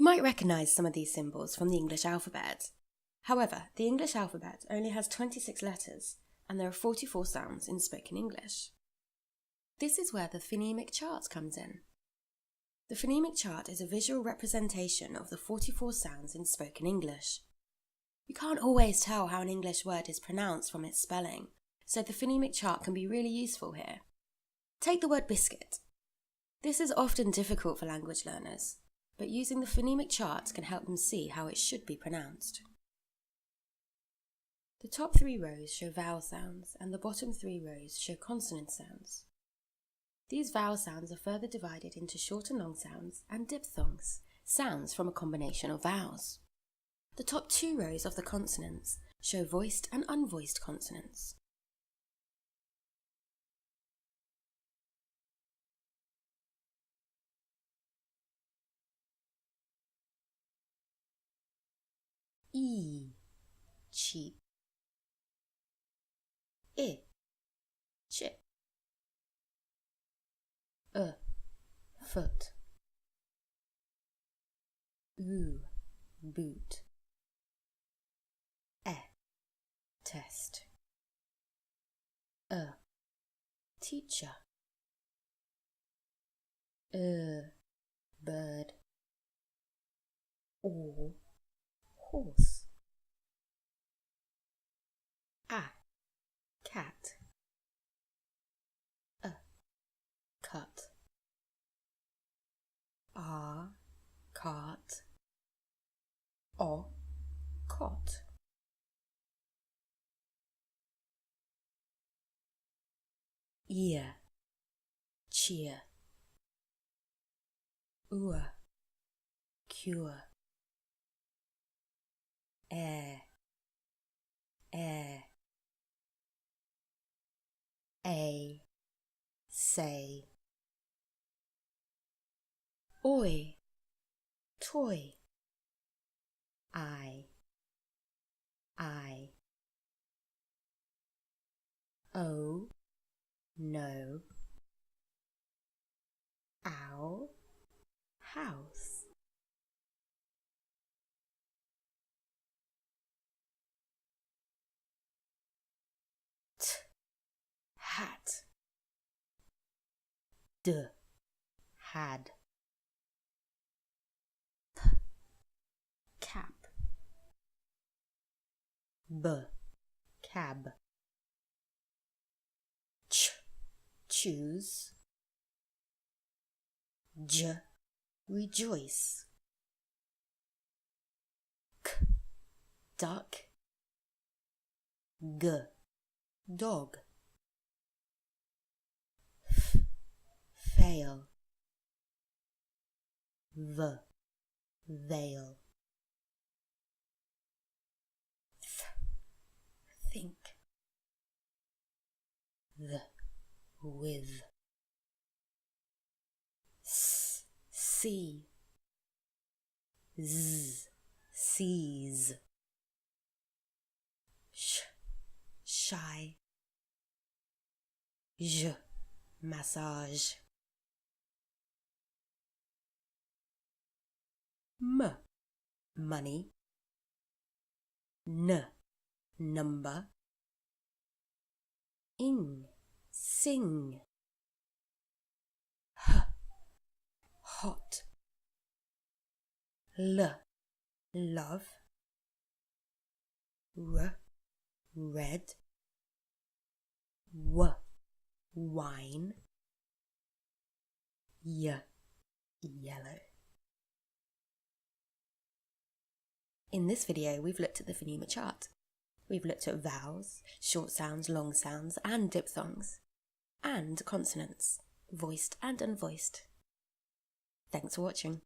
might recognise some of these symbols from the English alphabet. However, the English alphabet only has 26 letters, and there are 44 sounds in spoken English. This is where the phonemic chart comes in. The phonemic chart is a visual representation of the 44 sounds in spoken English. You can't always tell how an English word is pronounced from its spelling, so the phonemic chart can be really useful here. Take the word biscuit. This is often difficult for language learners, but using the phonemic chart can help them see how it should be pronounced. The top 3 rows show vowel sounds and the bottom 3 rows show consonant sounds. These vowel sounds are further divided into short and long sounds and diphthongs, sounds from a combination of vowels. The top 2 rows of the consonants show voiced and unvoiced consonants. E, cheap. I, chip. Foot. Oo, boot. Test. Teacher. Bird. Or horse. Cat. Cut. Cart. Cot. Ear. Cheer. Cure. Air. Say. Oi, toy. I. Oh, no. Ow, house. Hat. Had. Cap. Cab. Choose. Rejoice. Duck. Dog. Fail. Veil. Think. With. See. Sees. Shy. Massage. Money. Number. Sing. Hot. Love. Red. Wine. Yellow. In this video, we've looked at the phonemic chart. We've looked at vowels, short sounds, long sounds, and diphthongs, and consonants, voiced and unvoiced. Thanks for watching.